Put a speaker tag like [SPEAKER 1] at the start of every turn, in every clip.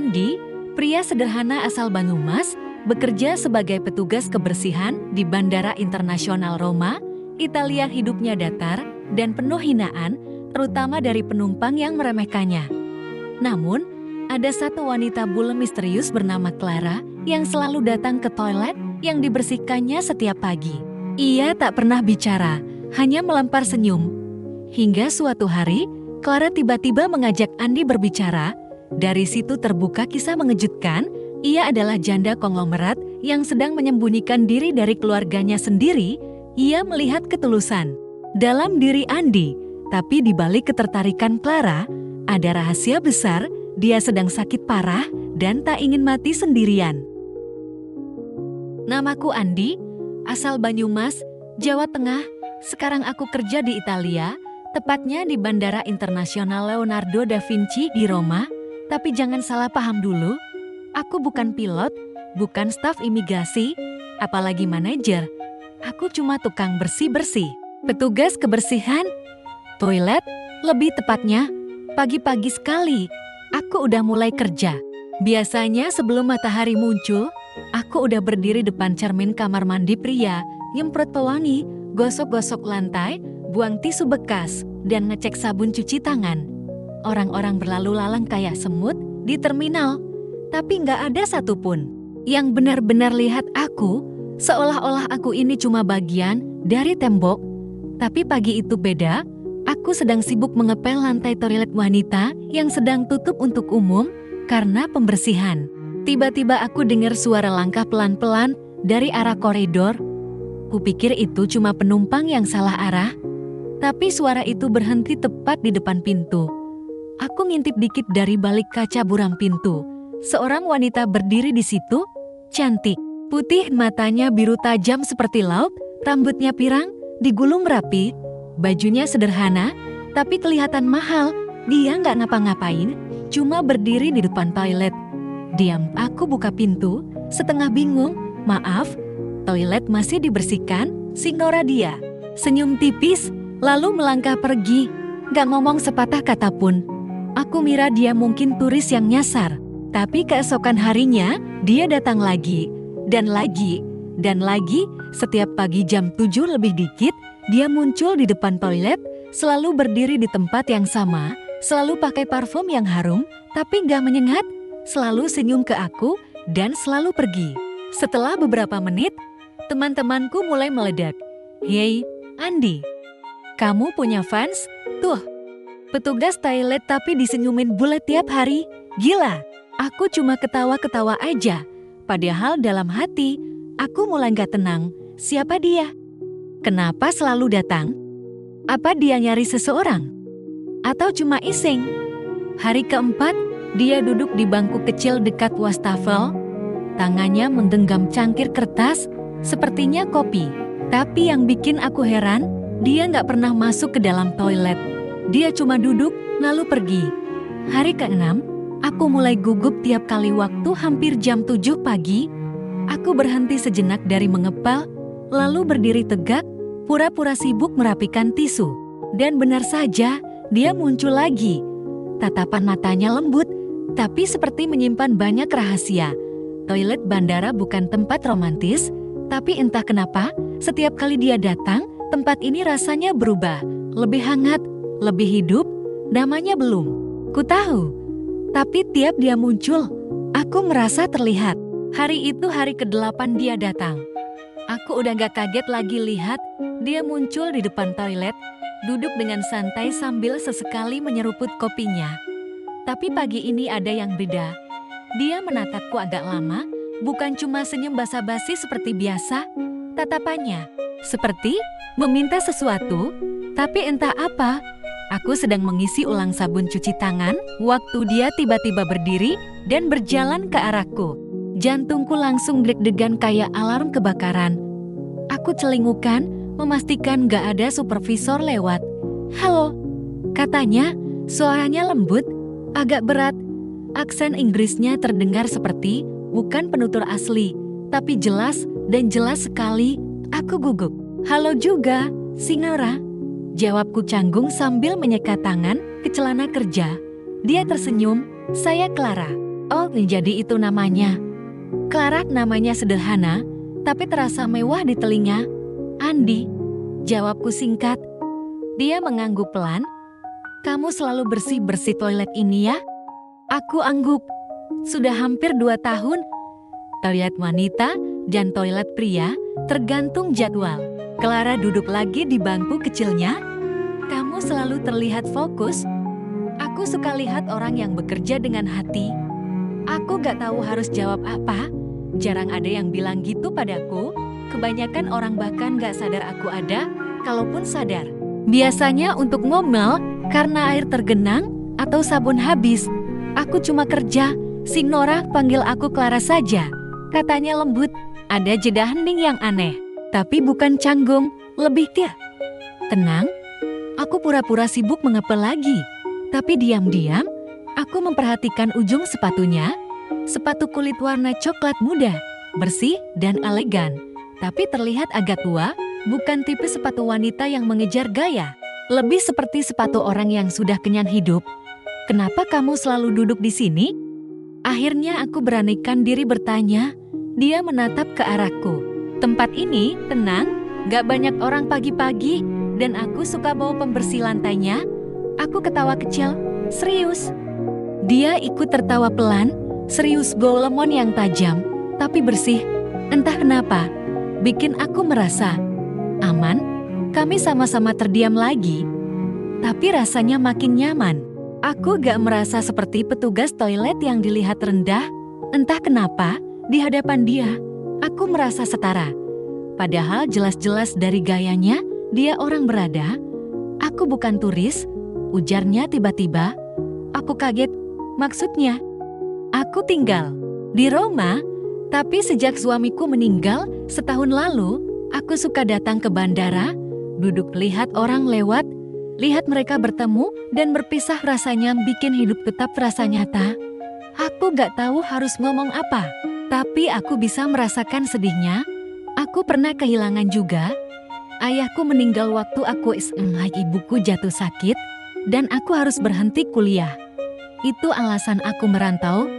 [SPEAKER 1] Andi, pria sederhana asal Banyumas, bekerja sebagai petugas kebersihan di Bandara Internasional Roma, Italia. Hidupnya datar dan penuh hinaan, terutama dari penumpang yang meremehkannya. Namun, ada satu wanita bule misterius bernama Clara yang selalu datang ke toilet yang dibersihkannya setiap pagi. Ia tak pernah bicara, hanya melempar senyum. Hingga suatu hari, Clara tiba-tiba mengajak Andi berbicara. Dari situ terbuka kisah mengejutkan. Ia adalah janda konglomerat yang sedang menyembunyikan diri dari keluarganya sendiri. Ia melihat ketulusan dalam diri Andi, tapi di balik ketertarikan Clara, ada rahasia besar. Dia sedang sakit parah dan tak ingin mati sendirian. Namaku Andi, asal Banyumas, Jawa Tengah. Sekarang aku kerja di Italia, tepatnya di Bandara Internasional Leonardo da Vinci di Roma. Tapi jangan salah paham dulu, aku bukan pilot, bukan staf imigrasi, apalagi manajer. Aku cuma tukang bersih-bersih, petugas kebersihan, toilet, lebih tepatnya, pagi-pagi sekali, aku udah mulai kerja. Biasanya sebelum matahari muncul, aku udah berdiri depan cermin kamar mandi pria, nyemprot pewangi, gosok-gosok lantai, buang tisu bekas, dan ngecek sabun cuci tangan. Orang-orang berlalu lalang kayak semut di terminal, tapi nggak ada satupun yang benar-benar lihat aku, seolah-olah aku ini cuma bagian dari tembok. Tapi pagi itu beda, aku sedang sibuk mengepel lantai toilet wanita yang sedang tutup untuk umum karena pembersihan. Tiba-tiba aku dengar suara langkah pelan-pelan dari arah koridor. Kupikir itu cuma penumpang yang salah arah, tapi suara itu berhenti tepat di depan pintu. Aku ngintip dikit dari balik kaca buram pintu. Seorang wanita berdiri di situ, cantik, putih, matanya biru tajam seperti laut, rambutnya pirang, digulung rapi, bajunya sederhana, tapi kelihatan mahal. Dia nggak ngapa-ngapain, cuma berdiri di depan toilet. Diam, aku buka pintu, setengah bingung, maaf, toilet masih dibersihkan, signora dia. Senyum tipis, lalu melangkah pergi, nggak ngomong sepatah kata pun. Aku mira dia mungkin turis yang nyasar, tapi keesokan harinya dia datang lagi, dan lagi, dan lagi. Setiap pagi jam 7 lebih dikit, dia muncul di depan toilet, selalu berdiri di tempat yang sama, selalu pakai parfum yang harum, tapi nggak menyengat, selalu senyum ke aku, dan selalu pergi. Setelah beberapa menit, teman-temanku mulai meledak. Hei, Andi, kamu punya fans? Tuh, petugas toilet tapi disenyumin bule tiap hari. Gila, aku cuma ketawa-ketawa aja. Padahal dalam hati, aku mulai gak tenang. Siapa dia? Kenapa selalu datang? Apa dia nyari seseorang? Atau cuma iseng? Hari keempat, dia duduk di bangku kecil dekat wastafel. Tangannya menggenggam cangkir kertas, sepertinya kopi. Tapi yang bikin aku heran, dia gak pernah masuk ke dalam toilet. Dia cuma duduk, lalu pergi. Hari ke-6, aku mulai gugup tiap kali waktu hampir jam 7 pagi. Aku berhenti sejenak dari mengepel, lalu berdiri tegak, pura-pura sibuk merapikan tisu. Dan benar saja, dia muncul lagi. Tatapan matanya lembut, tapi seperti menyimpan banyak rahasia. Toilet bandara bukan tempat romantis, tapi entah kenapa, setiap kali dia datang, tempat ini rasanya berubah, lebih hangat, lebih hidup. Namanya belum ku tahu, tapi tiap dia muncul, aku merasa terlihat. Hari itu hari ke-8 dia datang. Aku udah gak kaget lagi lihat dia muncul di depan toilet, duduk dengan santai sambil sesekali menyeruput kopinya. Tapi pagi ini ada yang beda. Dia menatapku agak lama, bukan cuma senyum basa-basi seperti biasa. Tatapannya seperti meminta sesuatu, tapi entah apa. Aku sedang mengisi ulang sabun cuci tangan, waktu dia tiba-tiba berdiri dan berjalan ke arahku. Jantungku langsung deg-degan kayak alarm kebakaran. Aku celingukan, memastikan gak ada supervisor lewat. Halo, katanya, suaranya lembut, agak berat. Aksen Inggrisnya terdengar seperti bukan penutur asli, tapi jelas dan jelas sekali. Aku gugup. Halo juga, signora. Jawabku canggung sambil menyekat tangan ke celana kerja. Dia tersenyum, saya Clara. Oh, jadi itu namanya. Clara namanya sederhana, tapi terasa mewah di telinga. Andi, jawabku singkat. Dia mengangguk pelan. Kamu selalu bersih-bersih toilet ini ya? Aku angguk. Sudah hampir 2 tahun. Toilet wanita dan toilet pria tergantung jadwal. Clara duduk lagi di bangku kecilnya. Kamu selalu terlihat fokus. Aku suka lihat orang yang bekerja dengan hati. Aku gak tahu harus jawab apa. Jarang ada yang bilang gitu padaku. Kebanyakan orang bahkan gak sadar aku ada, kalaupun sadar. Biasanya untuk ngomel karena air tergenang atau sabun habis. Aku cuma kerja. Si Nora panggil aku Clara saja. Katanya lembut. Ada jeda hening yang aneh. Tapi bukan canggung, lebih tenang. Aku pura-pura sibuk mengepel lagi. Tapi diam-diam, aku memperhatikan ujung sepatunya. Sepatu kulit warna coklat muda, bersih dan elegan. Tapi terlihat agak tua, bukan tipe sepatu wanita yang mengejar gaya. Lebih seperti sepatu orang yang sudah kenyang hidup. Kenapa kamu selalu duduk di sini? Akhirnya aku beranikan diri bertanya. Dia menatap ke arahku. Tempat ini tenang, gak banyak orang pagi-pagi, dan aku suka bau pembersih lantainya. Aku ketawa kecil, serius. Dia ikut tertawa pelan, serius bau lemon yang tajam, tapi bersih. Entah kenapa, bikin aku merasa aman. Kami sama-sama terdiam lagi, tapi rasanya makin nyaman. Aku gak merasa seperti petugas toilet yang dilihat rendah. Entah kenapa, di hadapan dia, aku merasa setara. Padahal jelas-jelas dari gayanya, dia orang berada. Aku bukan turis, ujarnya tiba-tiba. Aku kaget, maksudnya? Aku tinggal di Roma, tapi sejak suamiku meninggal setahun lalu, aku suka datang ke bandara, duduk lihat orang lewat, lihat mereka bertemu dan berpisah rasanya bikin hidup tetap terasa nyata. Aku gak tahu harus ngomong apa, tapi aku bisa merasakan sedihnya. Aku pernah kehilangan juga. Ayahku meninggal waktu aku SMA, ibuku jatuh sakit, dan aku harus berhenti kuliah. Itu alasan aku merantau.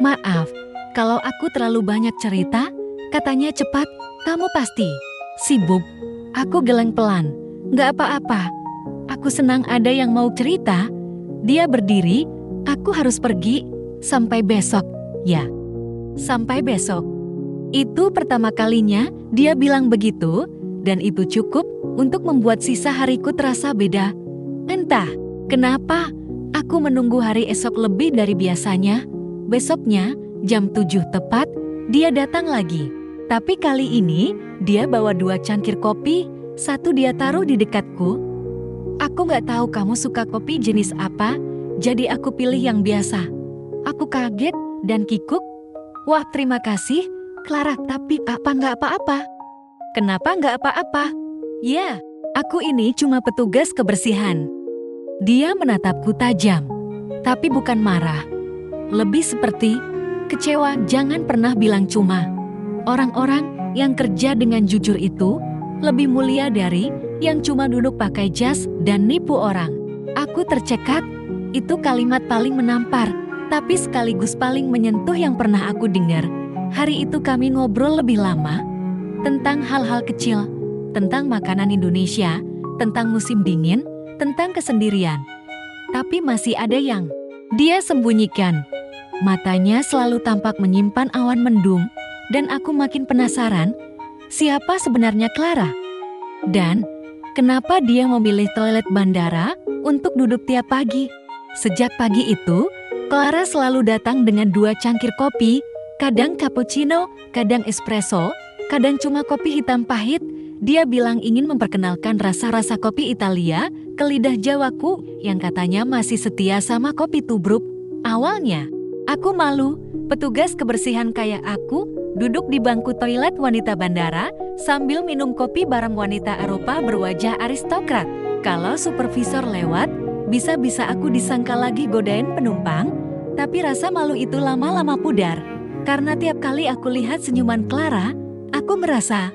[SPEAKER 1] Maaf, kalau aku terlalu banyak cerita, katanya cepat, kamu pasti sibuk. Aku geleng pelan. Gak apa-apa, aku senang ada yang mau cerita. Dia berdiri, aku harus pergi, sampai besok, ya. Sampai besok. Itu pertama kalinya dia bilang begitu, dan itu cukup untuk membuat sisa hariku terasa beda. Entah kenapa, aku menunggu hari esok lebih dari biasanya. Besoknya, jam 7 tepat, dia datang lagi. Tapi kali ini, dia bawa 2 cangkir kopi, satu dia taruh di dekatku. Aku gak tahu kamu suka kopi jenis apa, jadi aku pilih yang biasa. Aku kaget dan kikuk. Wah, terima kasih, Clara, tapi nggak apa-apa. Kenapa nggak apa-apa? Ya, aku ini cuma petugas kebersihan. Dia menatapku tajam, tapi bukan marah. Lebih seperti kecewa. Jangan pernah bilang cuma. Orang-orang yang kerja dengan jujur itu lebih mulia dari yang cuma duduk pakai jas dan nipu orang. Aku tercekat, itu kalimat paling menampar, tapi sekaligus paling menyentuh yang pernah aku dengar. Hari itu kami ngobrol lebih lama tentang hal-hal kecil, tentang makanan Indonesia, tentang musim dingin, tentang kesendirian. Tapi masih ada yang dia sembunyikan. Matanya selalu tampak menyimpan awan mendung, dan aku makin penasaran, siapa sebenarnya Clara? Dan kenapa dia memilih toilet bandara untuk duduk tiap pagi? Sejak pagi itu, Clara selalu datang dengan 2 cangkir kopi, kadang cappuccino, kadang espresso, kadang cuma kopi hitam pahit. Dia bilang ingin memperkenalkan rasa-rasa kopi Italia ke lidah Jawaku yang katanya masih setia sama kopi tubruk. Awalnya, aku malu, petugas kebersihan kayak aku, duduk di bangku toilet wanita bandara sambil minum kopi bareng wanita Eropa berwajah aristokrat. Kalau supervisor lewat, bisa-bisa aku disangka lagi godain penumpang, tapi rasa malu itu lama-lama pudar. Karena tiap kali aku lihat senyuman Clara, aku merasa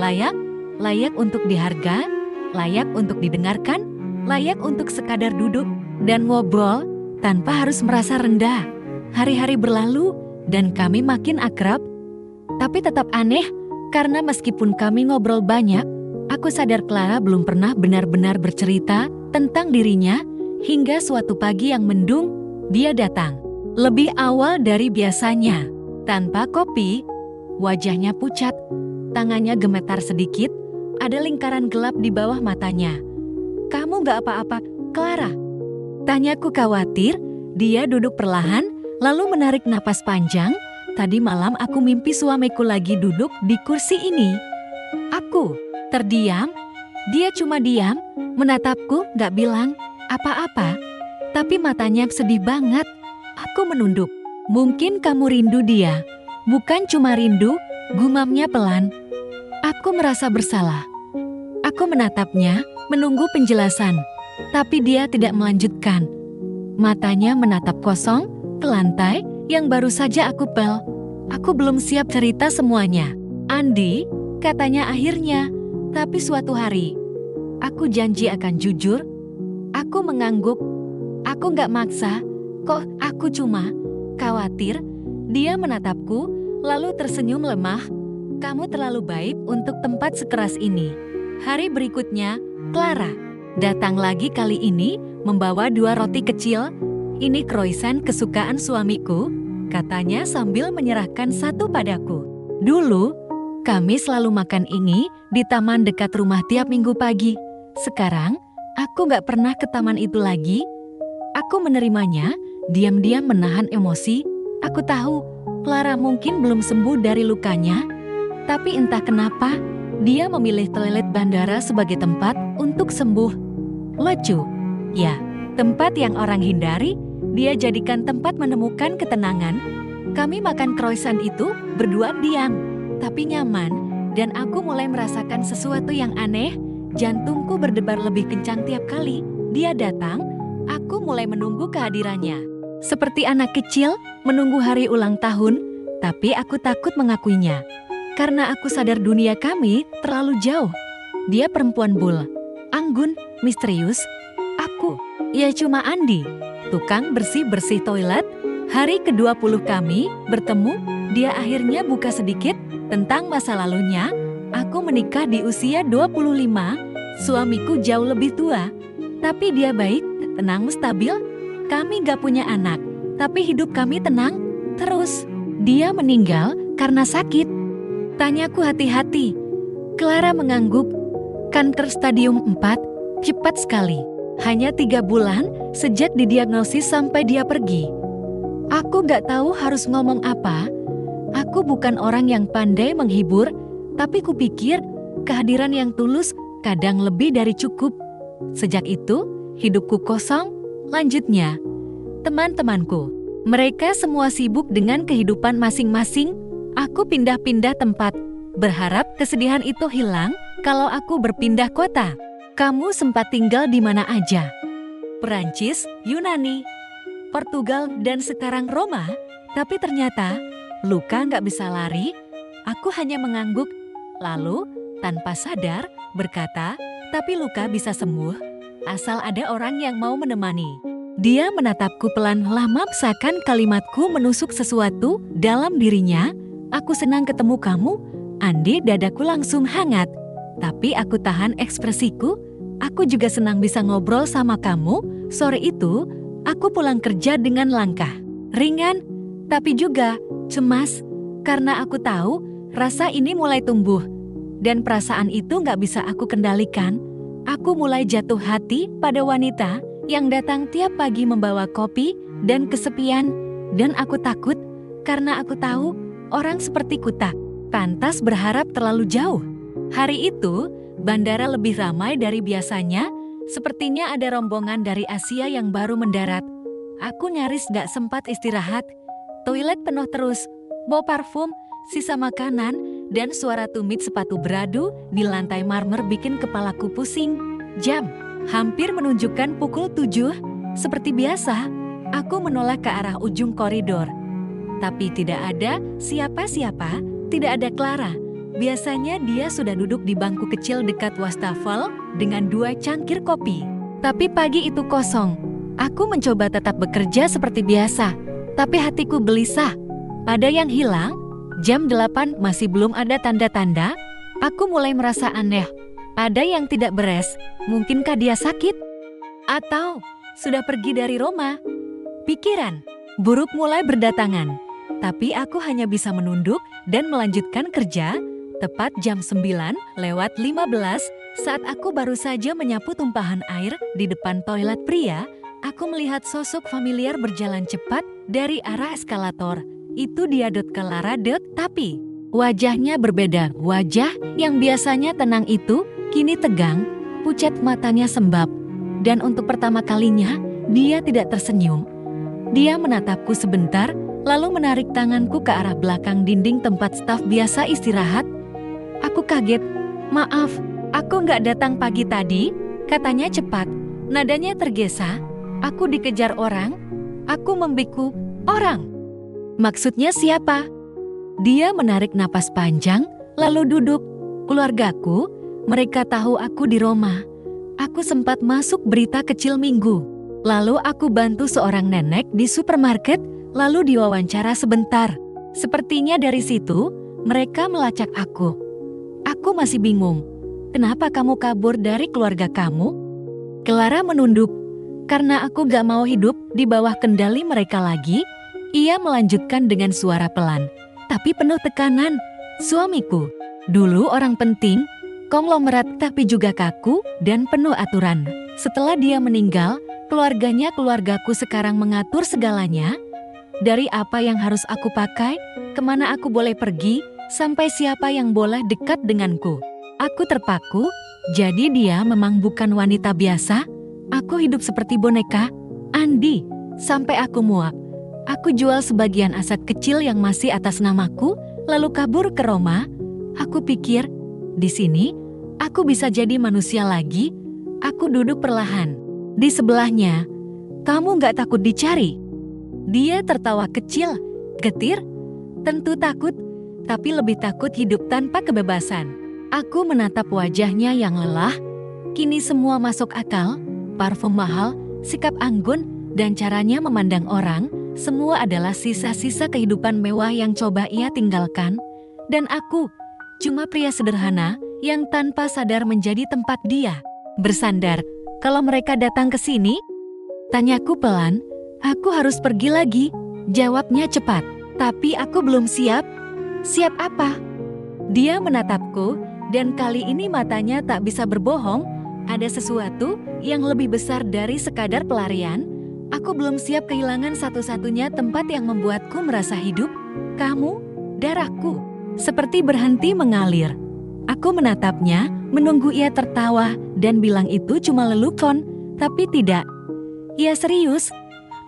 [SPEAKER 1] layak untuk diharga, layak untuk didengarkan, layak untuk sekadar duduk dan ngobrol tanpa harus merasa rendah. Hari-hari berlalu dan kami makin akrab. Tapi tetap aneh, karena meskipun kami ngobrol banyak, aku sadar Clara belum pernah benar-benar bercerita tentang dirinya hingga suatu pagi yang mendung, dia datang. Lebih awal dari biasanya. Tanpa kopi, wajahnya pucat, tangannya gemetar sedikit, ada lingkaran gelap di bawah matanya. "Kamu gak apa-apa, Clara?" Tanyaku khawatir. Dia duduk perlahan, lalu menarik napas panjang. "Tadi malam aku mimpi suamiku lagi duduk di kursi ini." Aku terdiam. Dia cuma diam, menatapku, gak bilang apa-apa. Tapi matanya sedih banget. Aku menunduk. "Mungkin kamu rindu dia." "Bukan cuma rindu," gumamnya pelan. Aku merasa bersalah. Aku menatapnya, menunggu penjelasan. Tapi dia tidak melanjutkan. Matanya menatap kosong, ke lantai yang baru saja aku pel. Aku belum siap cerita semuanya. "Andi," katanya akhirnya, "tapi suatu hari, aku janji akan jujur." Aku mengangguk. Aku gak maksa, kok aku cuma khawatir. Dia menatapku, lalu tersenyum lemah. "Kamu terlalu baik untuk tempat sekeras ini." Hari berikutnya, Clara datang lagi, kali ini membawa 2 roti kecil. "Ini croissant kesukaan suamiku," katanya sambil menyerahkan satu padaku. "Dulu, kami selalu makan ini di taman dekat rumah tiap minggu pagi. Sekarang, aku gak pernah ke taman itu lagi." Aku menerimanya, diam-diam menahan emosi. Aku tahu, Clara mungkin belum sembuh dari lukanya. Tapi entah kenapa, dia memilih toilet bandara sebagai tempat untuk sembuh. Lucu, ya, tempat yang orang hindari, dia jadikan tempat menemukan ketenangan. Kami makan croissant itu berdua diam, tapi nyaman, dan aku mulai merasakan sesuatu yang aneh. Jantungku berdebar lebih kencang tiap kali dia datang. Aku mulai menunggu kehadirannya. Seperti anak kecil menunggu hari ulang tahun, tapi aku takut mengakuinya. Karena aku sadar dunia kami terlalu jauh. Dia perempuan bul, anggun, misterius. Aku, ya cuma Andi, tukang bersih-bersih toilet. Hari ke-20 kami bertemu, dia akhirnya buka sedikit tentang masa lalunya. Aku menikah di usia 25, suamiku jauh lebih tua. Tapi dia baik, tenang, stabil. Kami gak punya anak, tapi hidup kami tenang terus. Dia meninggal karena sakit. Tanyaku hati-hati. Clara mengangguk. Kanker stadium 4, cepat sekali. Hanya 3 bulan sejak didiagnosis sampai dia pergi. Aku gak tahu harus ngomong apa. Aku bukan orang yang pandai menghibur, tapi kupikir kehadiran yang tulus kadang lebih dari cukup. Sejak itu, hidupku kosong. Lanjutnya, teman-temanku, mereka semua sibuk dengan kehidupan masing-masing. Aku pindah-pindah tempat, berharap kesedihan itu hilang kalau aku berpindah kota. "Kamu sempat tinggal di mana aja?" "Perancis, Yunani, Portugal, dan sekarang Roma." Tapi ternyata, luka gak bisa lari. Aku hanya mengangguk, lalu tanpa sadar berkata, "Tapi luka bisa sembuh, asal ada orang yang mau menemani." Dia menatapku pelan, lama seakan kalimatku menusuk sesuatu dalam dirinya. "Aku senang ketemu kamu, Andi." Dadaku langsung hangat. Tapi aku tahan ekspresiku. "Aku juga senang bisa ngobrol sama kamu." Sore itu, aku pulang kerja dengan langkah ringan, tapi juga cemas. Karena aku tahu rasa ini mulai tumbuh. Dan perasaan itu gak bisa aku kendalikan. Aku mulai jatuh hati pada wanita yang datang tiap pagi membawa kopi dan kesepian. Dan aku takut, karena aku tahu orang sepertiku tak pantas berharap terlalu jauh. Hari itu, bandara lebih ramai dari biasanya. Sepertinya ada rombongan dari Asia yang baru mendarat. Aku nyaris gak sempat istirahat. Toilet penuh terus, bau parfum, sisa makanan, dan suara tumit sepatu beradu di lantai marmer bikin kepalaku pusing. Jam hampir menunjukkan pukul 7. Seperti biasa, aku menoleh ke arah ujung koridor. Tapi tidak ada siapa-siapa, tidak ada Clara. Biasanya dia sudah duduk di bangku kecil dekat wastafel dengan 2 cangkir kopi. Tapi pagi itu kosong. Aku mencoba tetap bekerja seperti biasa. Tapi hatiku gelisah. Ada yang hilang? Jam 8 masih belum ada tanda-tanda. Aku mulai merasa aneh. Ada yang tidak beres. Mungkinkah dia sakit? Atau sudah pergi dari Roma? Pikiran buruk mulai berdatangan. Tapi aku hanya bisa menunduk dan melanjutkan kerja. Tepat jam 9:15 saat aku baru saja menyapu tumpahan air di depan toilet pria, aku melihat sosok familiar berjalan cepat dari arah eskalator. Itu dia Clara, tapi wajahnya berbeda. Wajah yang biasanya tenang itu kini tegang, pucat matanya sembab. Dan untuk pertama kalinya, dia tidak tersenyum. Dia menatapku sebentar, lalu menarik tanganku ke arah belakang dinding tempat staf biasa istirahat. Aku kaget. Maaf, aku nggak datang pagi tadi, katanya cepat. Nadanya tergesa. Aku dikejar orang. Aku membiku. Orang? Maksudnya siapa? Dia menarik napas panjang, lalu duduk. Keluargaku, mereka tahu aku di Roma. Aku sempat masuk berita kecil minggu. Lalu aku bantu seorang nenek di supermarket, lalu diwawancara sebentar. Sepertinya dari situ, mereka melacak aku. Aku masih bingung. Kenapa kamu kabur dari keluarga kamu? Clara menunduk. Karena aku gak mau hidup di bawah kendali mereka lagi. Ia melanjutkan dengan suara pelan, tapi penuh tekanan. Suamiku, dulu orang penting, konglomerat tapi juga kaku dan penuh aturan. Setelah dia meninggal, keluargaku sekarang mengatur segalanya. Dari apa yang harus aku pakai, kemana aku boleh pergi, sampai siapa yang boleh dekat denganku. Aku terpaku, jadi dia memang bukan wanita biasa. Aku hidup seperti boneka, Andi, sampai aku muak. Aku jual sebagian aset kecil yang masih atas namaku, lalu kabur ke Roma. Aku pikir, di sini, aku bisa jadi manusia lagi. Aku duduk perlahan. Di sebelahnya, kamu gak takut dicari? Dia tertawa kecil, getir. Tentu takut, tapi lebih takut hidup tanpa kebebasan. Aku menatap wajahnya yang lelah. Kini semua masuk akal. Parfum mahal, sikap anggun, dan caranya memandang orang, semua adalah sisa-sisa kehidupan mewah yang coba ia tinggalkan. Dan aku, cuma pria sederhana yang tanpa sadar menjadi tempat dia bersandar. Kalau mereka datang ke sini, tanyaku pelan. Aku harus pergi lagi, jawabnya cepat. Tapi aku belum siap. Siap apa? Dia menatapku, dan kali ini matanya tak bisa berbohong. Ada sesuatu yang lebih besar dari sekadar pelarian. Aku belum siap kehilangan satu-satunya tempat yang membuatku merasa hidup. Kamu, darahku, seperti berhenti mengalir. Aku menatapnya, menunggu ia tertawa, dan bilang itu cuma lelukon. Tapi tidak. Ia serius.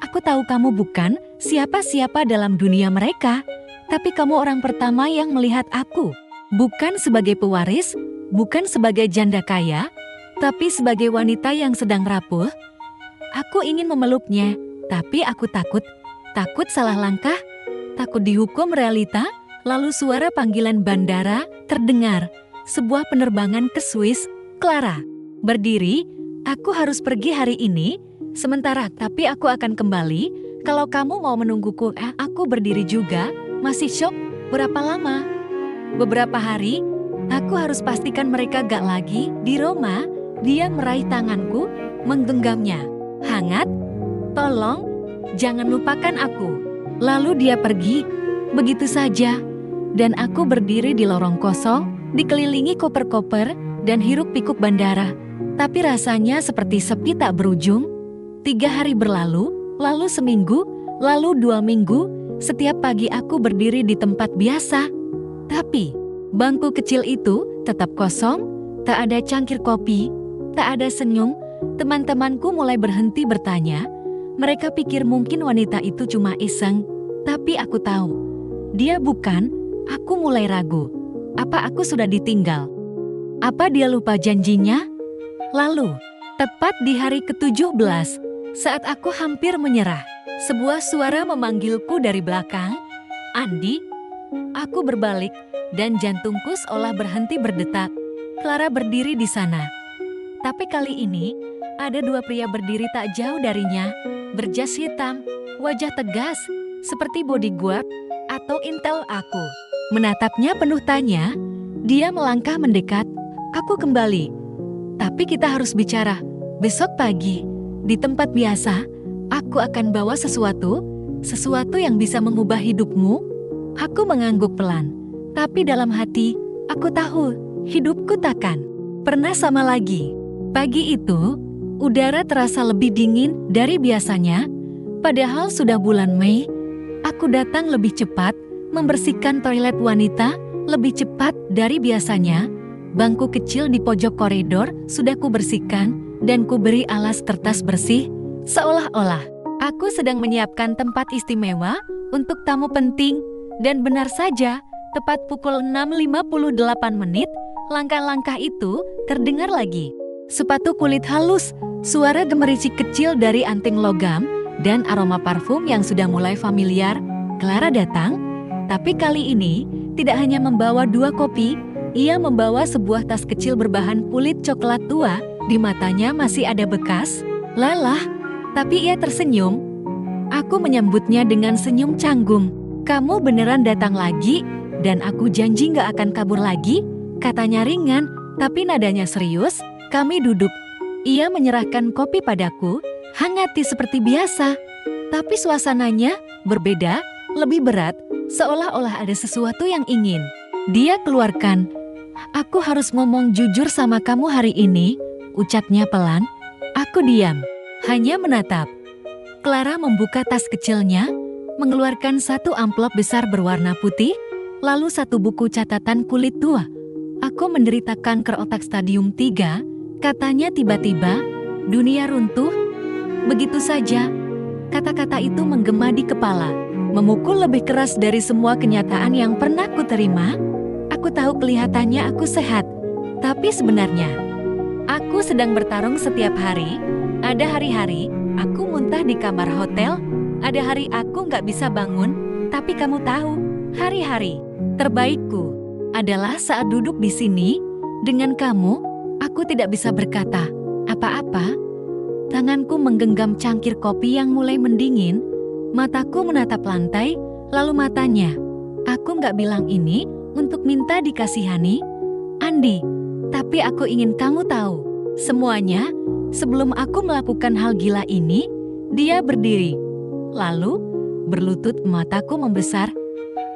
[SPEAKER 1] Aku tahu kamu bukan siapa-siapa dalam dunia mereka, tapi kamu orang pertama yang melihat aku. Bukan sebagai pewaris, bukan sebagai janda kaya, tapi sebagai wanita yang sedang rapuh. Aku ingin memeluknya, tapi aku takut. Takut salah langkah, takut dihukum realita. Lalu suara panggilan bandara terdengar. Sebuah penerbangan ke Swiss. Clara, berdiri, aku harus pergi hari ini. Sementara, tapi aku akan kembali. Kalau kamu mau menungguku, aku berdiri juga. Masih syok, berapa lama? Beberapa hari, aku harus pastikan mereka gak lagi di Roma. Dia meraih tanganku, menggenggamnya. Hangat, tolong, jangan lupakan aku. Lalu dia pergi, begitu saja. Dan aku berdiri di lorong kosong, dikelilingi koper-koper, dan hiruk-pikuk bandara. Tapi rasanya seperti sepi tak berujung. 3 hari berlalu, lalu seminggu, lalu 2 minggu, setiap pagi aku berdiri di tempat biasa. Tapi, bangku kecil itu tetap kosong, tak ada cangkir kopi, tak ada senyum. Teman-temanku mulai berhenti bertanya. Mereka pikir mungkin wanita itu cuma iseng, tapi aku tahu. Dia bukan, aku mulai ragu. Apa aku sudah ditinggal? Apa dia lupa janjinya? Lalu, tepat di hari ke-17, saat aku hampir menyerah, sebuah suara memanggilku dari belakang. Andi, aku berbalik dan jantungku seolah berhenti berdetak. Clara berdiri di sana. Tapi kali ini, ada 2 pria berdiri tak jauh darinya, berjas hitam, wajah tegas, seperti bodyguard atau intel aku. Menatapnya penuh tanya, dia melangkah mendekat. Aku kembali. Tapi kita harus bicara. Besok pagi, di tempat biasa, aku akan bawa sesuatu yang bisa mengubah hidupmu. Aku mengangguk pelan. Tapi dalam hati, aku tahu hidupku takkan pernah sama lagi. Pagi itu, udara terasa lebih dingin dari biasanya. Padahal sudah bulan Mei, aku datang lebih cepat, membersihkan toilet wanita lebih cepat dari biasanya. Bangku kecil di pojok koridor sudah kubersihkan dan kuberi alas kertas bersih, seolah-olah aku sedang menyiapkan tempat istimewa untuk tamu penting. Dan benar saja, tepat pukul 6.58, langkah-langkah itu terdengar lagi. Sepatu kulit halus, suara gemericik kecil dari anting logam, dan aroma parfum yang sudah mulai familiar. Clara datang, tapi kali ini tidak hanya membawa 2 kopi, ia membawa sebuah tas kecil berbahan kulit coklat tua, di matanya masih ada bekas lelah, tapi ia tersenyum. Aku menyambutnya dengan senyum canggung. Kamu beneran datang lagi, dan aku janji gak akan kabur lagi, katanya ringan, tapi nadanya serius. Kami duduk. Ia menyerahkan kopi padaku, hangati seperti biasa. Tapi suasananya berbeda, lebih berat, seolah-olah ada sesuatu yang ingin dia keluarkan. Aku harus ngomong jujur sama kamu hari ini, ucapnya pelan. Aku diam, hanya menatap. Clara membuka tas kecilnya, mengeluarkan 1 amplop besar berwarna putih, lalu 1 buku catatan kulit tua. Aku menderita kanker otak stadium 3, katanya tiba-tiba, dunia runtuh. Begitu saja, kata-kata itu menggema di kepala, memukul lebih keras dari semua kenyataan yang pernah kuterima. Aku tahu kelihatannya aku sehat, tapi sebenarnya, aku sedang bertarung setiap hari. Ada hari-hari, aku muntah di kamar hotel, ada hari aku nggak bisa bangun, tapi kamu tahu, hari-hari terbaikku adalah saat duduk di sini, dengan kamu. Aku tidak bisa berkata apa-apa. Tanganku menggenggam cangkir kopi yang mulai mendingin, mataku menatap lantai, lalu matanya. Aku nggak bilang ini untuk minta dikasihani, Andi, tapi aku ingin kamu tahu semuanya. Sebelum aku melakukan hal gila ini, dia berdiri. Lalu, berlutut, mataku membesar.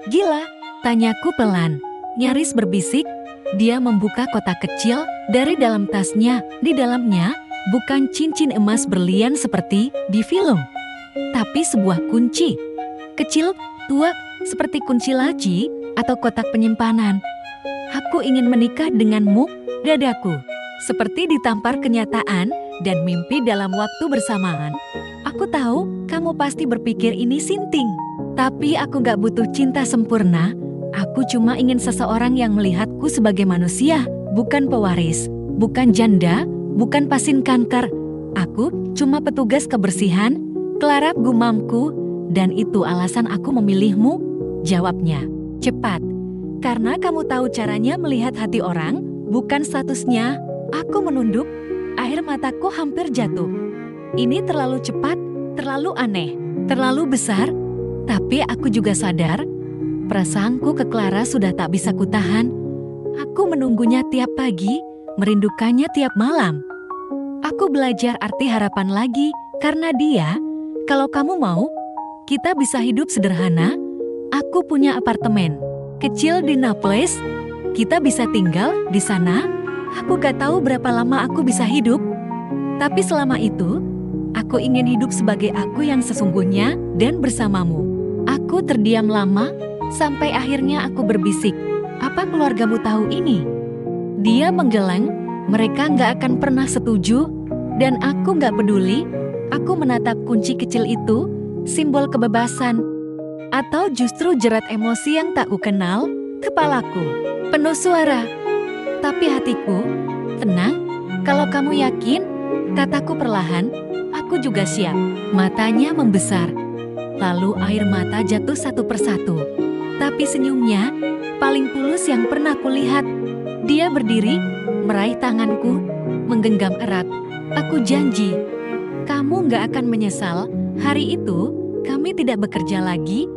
[SPEAKER 1] Gila? Tanyaku pelan, nyaris berbisik. Dia membuka kotak kecil dari dalam tasnya. Di dalamnya, bukan cincin emas berlian seperti di film, tapi sebuah kunci. Kecil, tua, seperti kunci laci atau kotak penyimpanan. Aku ingin menikah denganmu, dadaku. Seperti ditampar kenyataan dan mimpi dalam waktu bersamaan. Aku tahu kamu pasti berpikir ini sinting. Tapi aku gak butuh cinta sempurna. Aku cuma ingin seseorang yang melihatku sebagai manusia, bukan pewaris, bukan janda, bukan pasien kanker. Aku cuma petugas kebersihan, Clara, gumamku, dan itu alasan aku memilihmu, jawabnya. Cepat, karena kamu tahu caranya melihat hati orang, bukan statusnya. Aku menunduk, air mataku hampir jatuh. Ini terlalu cepat, terlalu aneh, terlalu besar. Tapi aku juga sadar, perasaanku ke Clara sudah tak bisa kutahan. Aku menunggunya tiap pagi, merindukannya tiap malam. Aku belajar arti harapan lagi, karena dia, kalau kamu mau, kita bisa hidup sederhana. Aku punya apartemen kecil di Naples, kita bisa tinggal di sana. Aku gak tahu berapa lama aku bisa hidup, tapi selama itu, aku ingin hidup sebagai aku yang sesungguhnya dan bersamamu. Aku terdiam lama, sampai akhirnya aku berbisik, apa keluargamu tahu ini? Dia menggeleng, mereka gak akan pernah setuju, dan aku gak peduli. Aku menatap kunci kecil itu, simbol kebebasan, atau justru jerat emosi yang tak kukenal. Kepalaku penuh suara. Tapi hatiku, tenang, kalau kamu yakin, kataku perlahan, aku juga siap. Matanya membesar, lalu air mata jatuh satu persatu. Tapi senyumnya, paling tulus yang pernah kulihat. Dia berdiri, meraih tanganku, menggenggam erat. Aku janji, kamu gak akan menyesal. Hari itu, kami tidak bekerja lagi,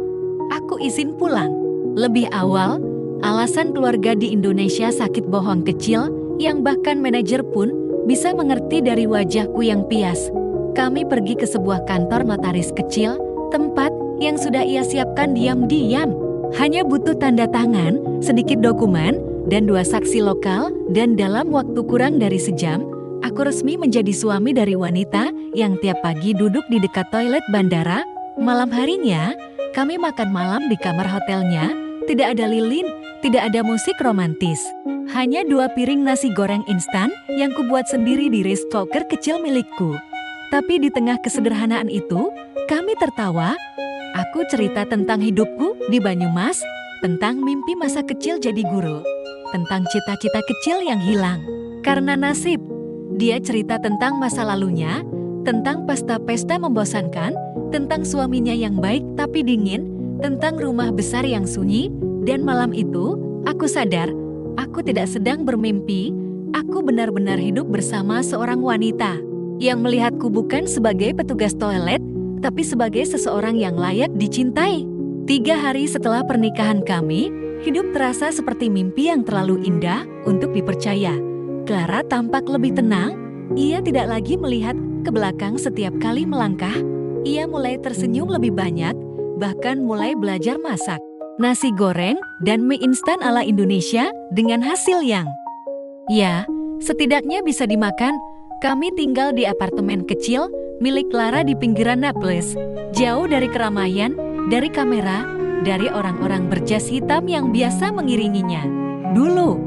[SPEAKER 1] aku izin pulang. Lebih awal, alasan keluarga di Indonesia sakit bohong kecil yang bahkan manajer pun bisa mengerti dari wajahku yang pias. Kami pergi ke sebuah kantor notaris kecil, tempat yang sudah ia siapkan diam-diam. Hanya butuh tanda tangan, sedikit dokumen, dan 2 saksi lokal, dan dalam waktu kurang dari sejam, aku resmi menjadi suami dari wanita yang tiap pagi duduk di dekat toilet bandara. Malam harinya, kami makan malam di kamar hotelnya, tidak ada lilin, tidak ada musik romantis. Hanya 2 piring nasi goreng instan yang kubuat sendiri di rice cooker kecil milikku. Tapi di tengah kesederhanaan itu, kami tertawa. Aku cerita tentang hidupku di Banyumas, tentang mimpi masa kecil jadi guru, tentang cita-cita kecil yang hilang karena nasib. Dia cerita tentang masa lalunya, tentang pesta-pesta membosankan, tentang suaminya yang baik tapi dingin, tentang rumah besar yang sunyi, dan malam itu, aku sadar, aku tidak sedang bermimpi, aku benar-benar hidup bersama seorang wanita yang melihatku bukan sebagai petugas toilet, tapi sebagai seseorang yang layak dicintai. 3 hari setelah pernikahan kami, hidup terasa seperti mimpi yang terlalu indah untuk dipercaya. Clara tampak lebih tenang, ia tidak lagi melihat ke belakang setiap kali melangkah. Ia mulai tersenyum lebih banyak, bahkan mulai belajar masak nasi goreng dan mie instan ala Indonesia dengan hasil yang, ya, setidaknya bisa dimakan. Kami tinggal di apartemen kecil milik Clara di pinggiran Naples, jauh dari keramaian, dari kamera, dari orang-orang berjas hitam yang biasa mengiringinya. Dulu,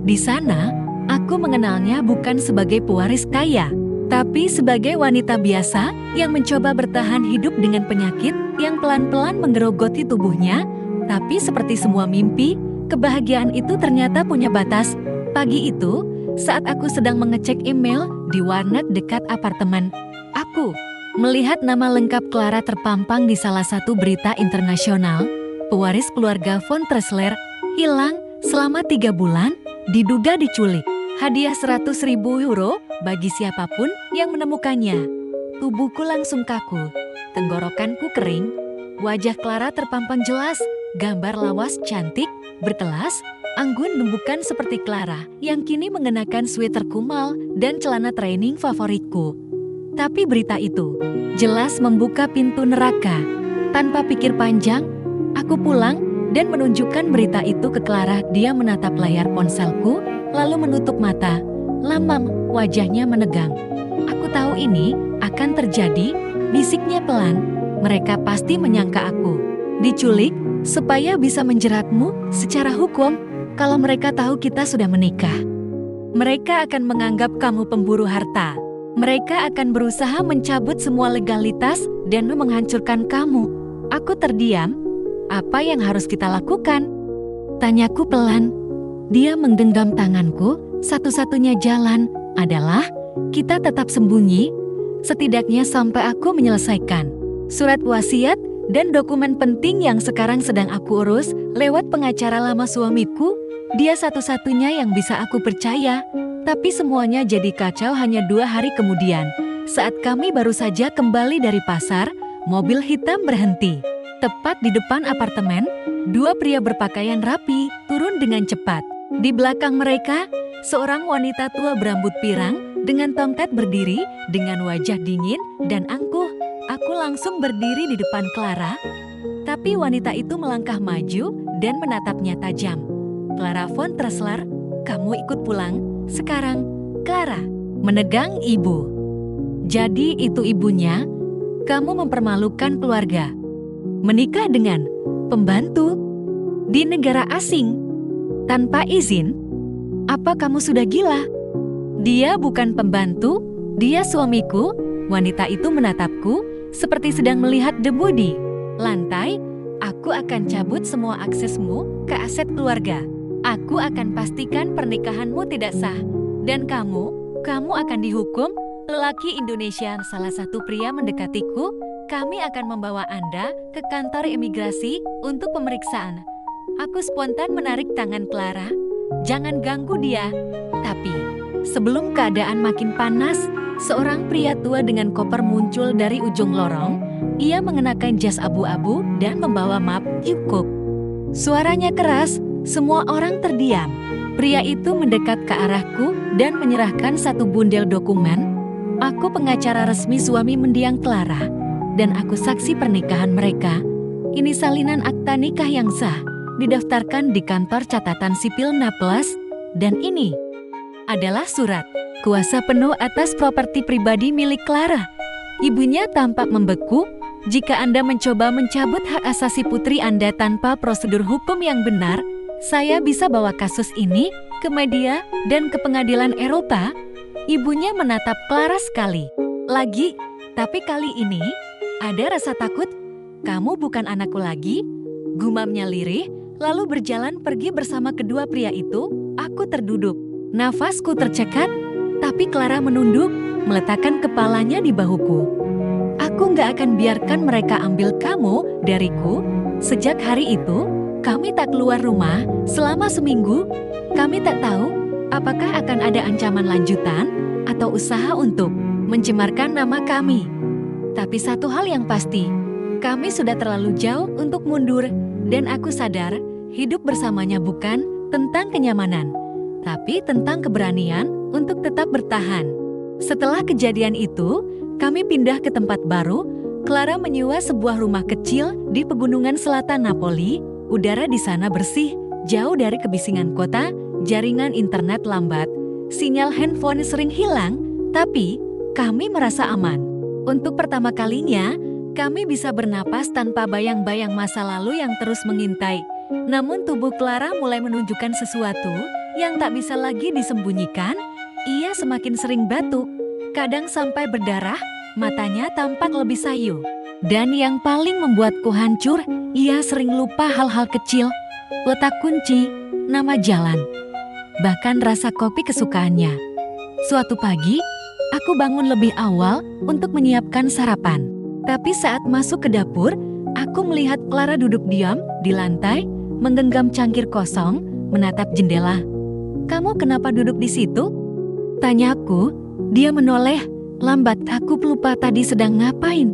[SPEAKER 1] di sana, aku mengenalnya bukan sebagai pewaris kaya, tapi sebagai wanita biasa yang mencoba bertahan hidup dengan penyakit yang pelan-pelan menggerogoti tubuhnya. Tapi seperti semua mimpi, kebahagiaan itu ternyata punya batas. Pagi itu, saat aku sedang mengecek email di warnet dekat apartemen, aku melihat nama lengkap Clara terpampang di salah satu berita internasional. Pewaris keluarga von Tressler hilang selama 3 bulan, diduga diculik. Hadiah 100.000 euro bagi siapapun yang menemukannya. Tubuhku langsung kaku, tenggorokanku kering. Wajah Clara terpampang jelas, gambar lawas cantik, berkelas, anggun bukan seperti Clara yang kini mengenakan sweater kumal dan celana training favoritku. Tapi berita itu jelas membuka pintu neraka. Tanpa pikir panjang, aku pulang dan menunjukkan berita itu ke Clara. Dia menatap layar ponselku, lalu menutup mata. Lamam, wajahnya menegang. Aku tahu ini akan terjadi, bisiknya pelan. Mereka pasti menyangka aku diculik supaya bisa menjeratmu secara hukum. Kalau mereka tahu kita sudah menikah, mereka akan menganggap kamu pemburu harta. Mereka akan berusaha mencabut semua legalitas dan menghancurkan kamu. Aku terdiam. Apa yang harus kita lakukan? Tanyaku pelan. Dia menggenggam tanganku. Satu-satunya jalan adalah kita tetap sembunyi, setidaknya sampai aku menyelesaikan surat wasiat dan dokumen penting yang sekarang sedang aku urus lewat pengacara lama suamiku. Dia satu-satunya yang bisa aku percaya. Tapi semuanya jadi kacau hanya 2 hari kemudian. Saat kami baru saja kembali dari pasar, mobil hitam berhenti. Tepat di depan apartemen, 2 pria berpakaian rapi turun dengan cepat. Di belakang mereka, seorang wanita tua berambut pirang dengan tongkat berdiri dengan wajah dingin dan angkuh. Aku langsung berdiri di depan Clara, tapi wanita itu melangkah maju dan menatapnya tajam. Clara von Tressler, kamu ikut pulang sekarang. Clara menegang ibu. Jadi itu ibunya? Kamu mempermalukan keluarga. Menikah dengan pembantu di negara asing tanpa izin? Apa kamu sudah gila? Dia bukan pembantu, dia suamiku. Wanita itu menatapku seperti sedang melihat debu di lantai. Aku akan cabut semua aksesmu ke aset keluarga. Aku akan pastikan pernikahanmu tidak sah. Dan kamu akan dihukum. Lelaki Indonesia, salah satu pria mendekatiku. Kami akan membawa Anda ke kantor imigrasi untuk pemeriksaan. Aku spontan menarik tangan Clara. Jangan ganggu dia. Tapi sebelum keadaan makin panas, seorang pria tua dengan koper muncul dari ujung lorong. Ia mengenakan jas abu-abu dan membawa map cukup. Suaranya keras, semua orang terdiam. Pria itu mendekat ke arahku dan menyerahkan satu bundel dokumen. Aku pengacara resmi suami mendiang Clara, dan aku saksi pernikahan mereka. Ini salinan akta nikah yang sah, didaftarkan di kantor catatan sipil Naples, dan ini adalah surat kuasa penuh atas properti pribadi milik Clara. Ibunya tampak membeku. Jika Anda mencoba mencabut hak asasi putri Anda tanpa prosedur hukum yang benar, saya bisa bawa kasus ini ke media dan ke pengadilan Eropa. Ibunya menatap Clara sekali lagi, tapi kali ini ada rasa takut. Kamu bukan anakku lagi, gumamnya lirih, lalu berjalan pergi bersama kedua pria itu. Aku terduduk, nafasku tercekat, tapi Clara menunduk, meletakkan kepalanya di bahuku. Aku nggak akan biarkan mereka ambil kamu dariku. Sejak hari itu, kami tak keluar rumah selama seminggu. Kami tak tahu apakah akan ada ancaman lanjutan atau usaha untuk mencemarkan nama kami. Tapi satu hal yang pasti, kami sudah terlalu jauh untuk mundur, dan aku sadar hidup bersamanya bukan tentang kenyamanan, tapi tentang keberanian untuk tetap bertahan. Setelah kejadian itu, kami pindah ke tempat baru. Clara menyewa sebuah rumah kecil di pegunungan selatan Napoli. Udara di sana bersih, jauh dari kebisingan kota, jaringan internet lambat, sinyal handphone sering hilang, tapi kami merasa aman. Untuk pertama kalinya, kami bisa bernapas tanpa bayang-bayang masa lalu yang terus mengintai. Namun tubuh Clara mulai menunjukkan sesuatu yang tak bisa lagi disembunyikan. Ia semakin sering batuk, kadang sampai berdarah, matanya tampak lebih sayu. Dan yang paling membuatku hancur, ia sering lupa hal-hal kecil, letak kunci, nama jalan, bahkan rasa kopi kesukaannya. Suatu pagi, aku bangun lebih awal untuk menyiapkan sarapan. Tapi saat masuk ke dapur, aku melihat Clara duduk diam di lantai, menggenggam cangkir kosong, menatap jendela. "Kamu kenapa duduk di situ?" tanyaku. Dia menoleh, lambat. Aku lupa tadi sedang ngapain.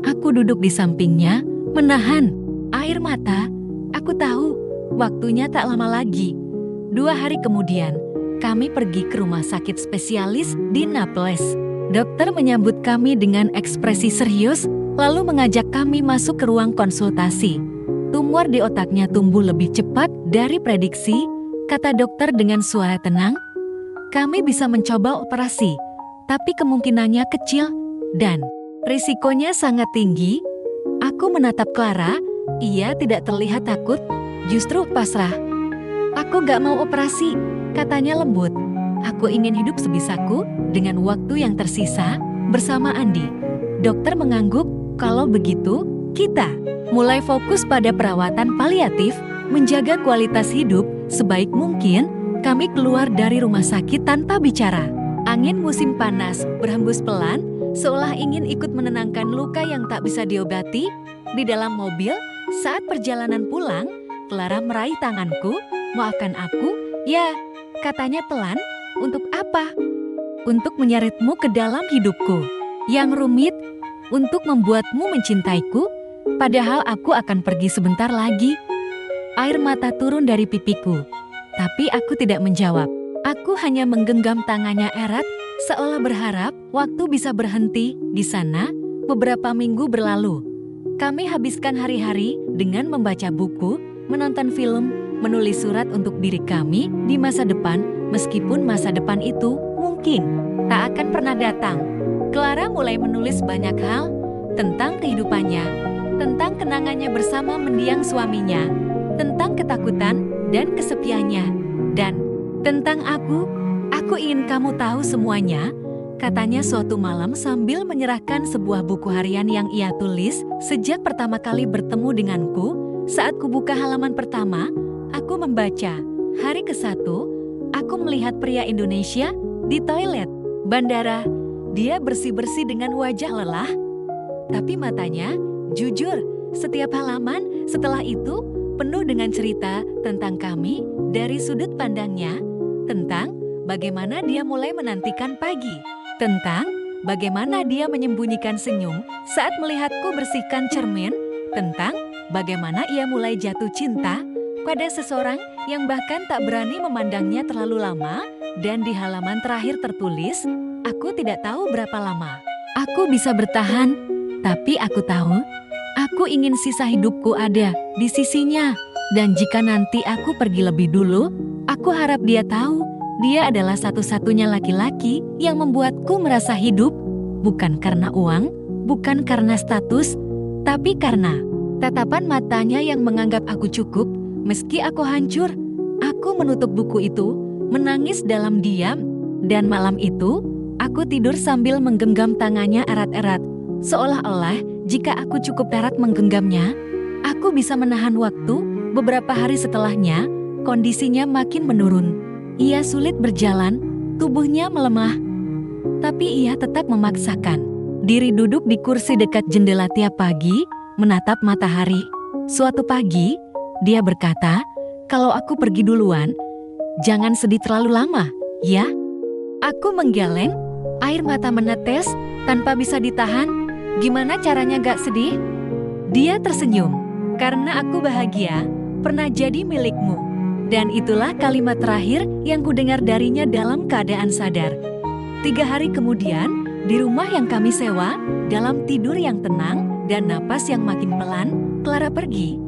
[SPEAKER 1] Aku duduk di sampingnya, menahan air mata. Aku tahu, waktunya tak lama lagi. 2 hari kemudian, kami pergi ke rumah sakit spesialis di Naples. Dokter menyambut kami dengan ekspresi serius, lalu mengajak kami masuk ke ruang konsultasi. Tumor di otaknya tumbuh lebih cepat dari prediksi, kata dokter dengan suara tenang. Kami bisa mencoba operasi, tapi kemungkinannya kecil dan risikonya sangat tinggi. Aku menatap Clara, ia tidak terlihat takut, justru pasrah. "Aku gak mau operasi," katanya lembut. "Aku ingin hidup sebisaku dengan waktu yang tersisa bersama Andi." Dokter mengangguk. "Kalau begitu, kita mulai fokus pada perawatan paliatif, menjaga kualitas hidup sebaik mungkin." Kami keluar dari rumah sakit tanpa bicara. Angin musim panas berhembus pelan, seolah ingin ikut menenangkan luka yang tak bisa diobati. Di dalam mobil, saat perjalanan pulang, Clara meraih tanganku. "Maafkan aku?" "Ya," katanya pelan. "Untuk apa?" "Untuk menyeretmu ke dalam hidupku yang rumit, untuk membuatmu mencintaiku, padahal aku akan pergi sebentar lagi." Air mata turun dari pipiku, tapi aku tidak menjawab. Aku hanya menggenggam tangannya erat, seolah berharap waktu bisa berhenti di sana. Beberapa minggu berlalu. Kami habiskan hari-hari dengan membaca buku, menonton film, menulis surat untuk diri kami di masa depan, meskipun masa depan itu mungkin tak akan pernah datang. Clara mulai menulis banyak hal tentang kehidupannya, tentang kenangannya bersama mendiang suaminya, tentang ketakutan dan kesepiannya, dan tentang aku. "Aku ingin kamu tahu semuanya," katanya suatu malam sambil menyerahkan sebuah buku harian yang ia tulis sejak pertama kali bertemu denganku. Saat kubuka halaman pertama, aku membaca. Hari ke-1, aku melihat pria Indonesia di toilet bandara. Dia bersih-bersih dengan wajah lelah, tapi matanya jujur. Setiap halaman setelah itu penuh dengan cerita tentang kami dari sudut pandangnya, tentang bagaimana dia mulai menantikan pagi, tentang bagaimana dia menyembunyikan senyum saat melihatku bersihkan cermin, tentang bagaimana ia mulai jatuh cinta pada seseorang yang bahkan tak berani memandangnya terlalu lama, dan di halaman terakhir tertulis, aku tidak tahu berapa lama aku bisa bertahan, tapi aku tahu, aku ingin sisa hidupku ada di sisinya. Dan jika nanti aku pergi lebih dulu, aku harap dia tahu, dia adalah satu-satunya laki-laki yang membuatku merasa hidup, bukan karena uang, bukan karena status, tapi karena tatapan matanya yang menganggap aku cukup, meski aku hancur. Aku menutup buku itu, menangis dalam diam, dan malam itu, aku tidur sambil menggenggam tangannya erat-erat, seolah-olah jika aku cukup erat menggenggamnya, aku bisa menahan waktu. Beberapa hari setelahnya, kondisinya makin menurun. Ia sulit berjalan, tubuhnya melemah. Tapi ia tetap memaksakan diri duduk di kursi dekat jendela tiap pagi, menatap matahari. Suatu pagi, dia berkata, "Kalau aku pergi duluan, jangan sedih terlalu lama, ya?" Aku menggeleng, air mata menetes, tanpa bisa ditahan. Gimana caranya gak sedih? Dia tersenyum, "Karena aku bahagia pernah jadi milikmu." Dan itulah kalimat terakhir yang kudengar darinya dalam keadaan sadar. 3 hari kemudian, di rumah yang kami sewa, dalam tidur yang tenang dan napas yang makin pelan, Clara pergi.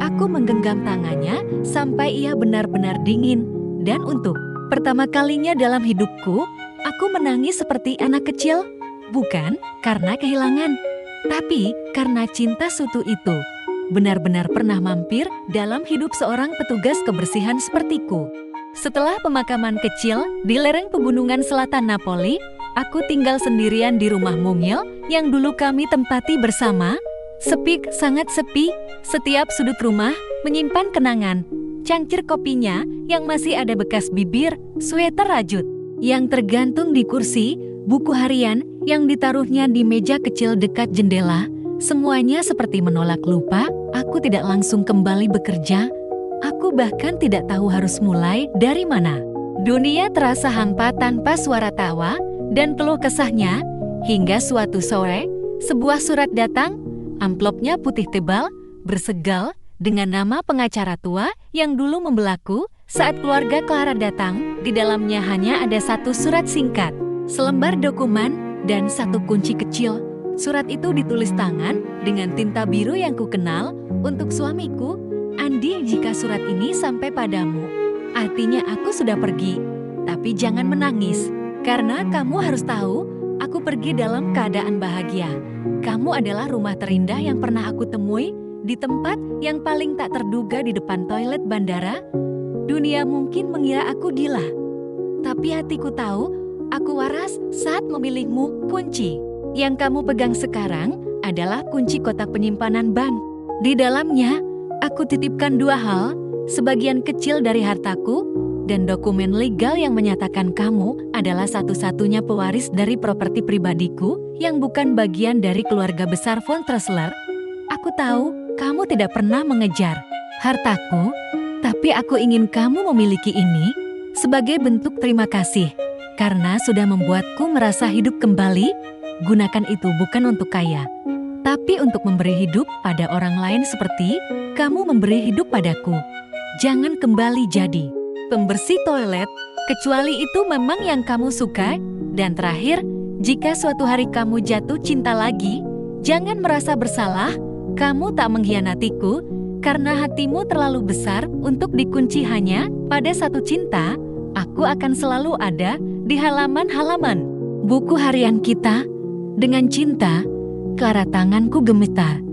[SPEAKER 1] Aku menggenggam tangannya sampai ia benar-benar dingin. Dan untuk pertama kalinya dalam hidupku, aku menangis seperti anak kecil. Bukan karena kehilangan, tapi karena cinta sutu itu benar-benar pernah mampir dalam hidup seorang petugas kebersihan sepertiku. Setelah pemakaman kecil di lereng pegunungan selatan Napoli, aku tinggal sendirian di rumah mungil yang dulu kami tempati bersama. Sepi, sangat sepi. Setiap sudut rumah menyimpan kenangan. Cangkir kopinya yang masih ada bekas bibir, sweater rajut yang tergantung di kursi, buku harian yang ditaruhnya di meja kecil dekat jendela. Semuanya seperti menolak lupa. Aku tidak langsung kembali bekerja. Aku bahkan tidak tahu harus mulai dari mana. Dunia terasa hampa tanpa suara tawa dan keluh kesahnya. Hingga suatu sore, sebuah surat datang. Amplopnya putih tebal, bersegal, dengan nama pengacara tua yang dulu membelaku. Saat keluarga Clara datang, di dalamnya hanya ada satu surat singkat, selembar dokumen, dan satu kunci kecil. Surat itu ditulis tangan dengan tinta biru yang kukenal. Untuk suamiku, "Andi, jika surat ini sampai padamu, artinya aku sudah pergi. Tapi jangan menangis, karena kamu harus tahu, aku pergi dalam keadaan bahagia. Kamu adalah rumah terindah yang pernah aku temui, di tempat yang paling tak terduga di depan toilet bandara. Dunia mungkin mengira aku gila, tapi hatiku tahu, aku waras saat memilihmu. Kunci yang kamu pegang sekarang adalah kunci kotak penyimpanan bank. Di dalamnya, aku titipkan 2 hal, sebagian kecil dari hartaku, dan dokumen legal yang menyatakan kamu adalah satu-satunya pewaris dari properti pribadiku yang bukan bagian dari keluarga besar von Tressler. Aku tahu kamu tidak pernah mengejar hartaku, tapi aku ingin kamu memiliki ini sebagai bentuk terima kasih, karena sudah membuatku merasa hidup kembali. Gunakan itu bukan untuk kaya, tapi untuk memberi hidup pada orang lain seperti kamu memberi hidup padaku. Jangan kembali jadi pembersih toilet, kecuali itu memang yang kamu suka. Dan terakhir, jika suatu hari kamu jatuh cinta lagi, jangan merasa bersalah. Kamu tak mengkhianatiku, karena hatimu terlalu besar untuk dikunci hanya pada satu cinta. Aku akan selalu ada di halaman-halaman buku harian kita. Dengan cinta, Clara. Tanganku gemetar.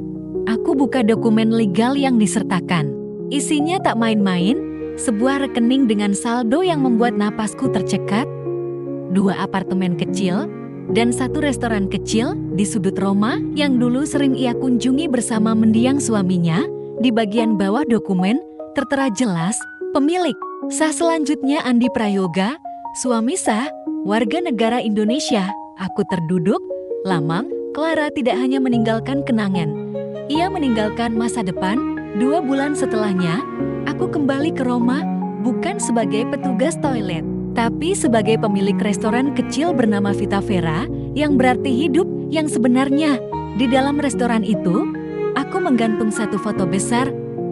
[SPEAKER 1] Aku buka dokumen legal yang disertakan. Isinya tak main-main, sebuah rekening dengan saldo yang membuat napasku tercekat, 2 apartemen kecil, dan 1 restoran kecil di sudut Roma yang dulu sering ia kunjungi bersama mendiang suaminya. Di bagian bawah dokumen, tertera jelas, pemilik sah selanjutnya Andi Prayoga, suami sah, warga negara Indonesia. Aku terduduk. Lama, Clara tidak hanya meninggalkan kenangan. Ia meninggalkan masa depan. 2 bulan setelahnya, aku kembali ke Roma, bukan sebagai petugas toilet, tapi sebagai pemilik restoran kecil bernama Vita Vera yang berarti hidup yang sebenarnya. Di dalam restoran itu, aku menggantung satu foto besar,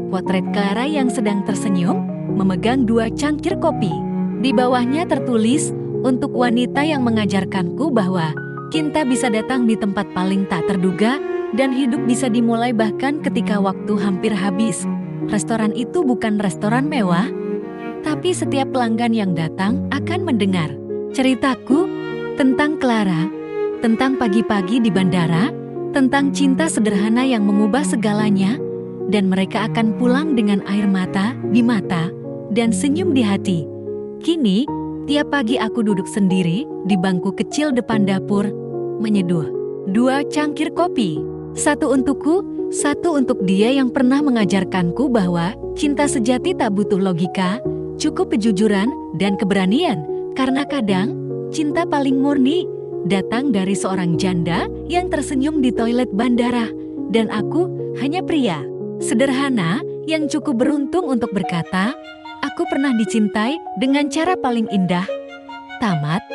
[SPEAKER 1] potret Clara yang sedang tersenyum, memegang 2 cangkir kopi. Di bawahnya tertulis, untuk wanita yang mengajarkanku bahwa cinta bisa datang di tempat paling tak terduga dan hidup bisa dimulai bahkan ketika waktu hampir habis. Restoran itu bukan restoran mewah, tapi setiap pelanggan yang datang akan mendengar ceritaku tentang Clara, tentang pagi-pagi di bandara, tentang cinta sederhana yang mengubah segalanya, dan mereka akan pulang dengan air mata di mata dan senyum di hati. Kini, tiap pagi aku duduk sendiri di bangku kecil depan dapur, menyeduh 2 cangkir kopi. Satu untukku, satu untuk dia yang pernah mengajarkanku bahwa cinta sejati tak butuh logika, cukup kejujuran dan keberanian. Karena kadang, cinta paling murni datang dari seorang janda yang tersenyum di toilet bandara. Dan aku hanya pria sederhana yang cukup beruntung untuk berkata, aku pernah dicintai dengan cara paling indah. Tamat.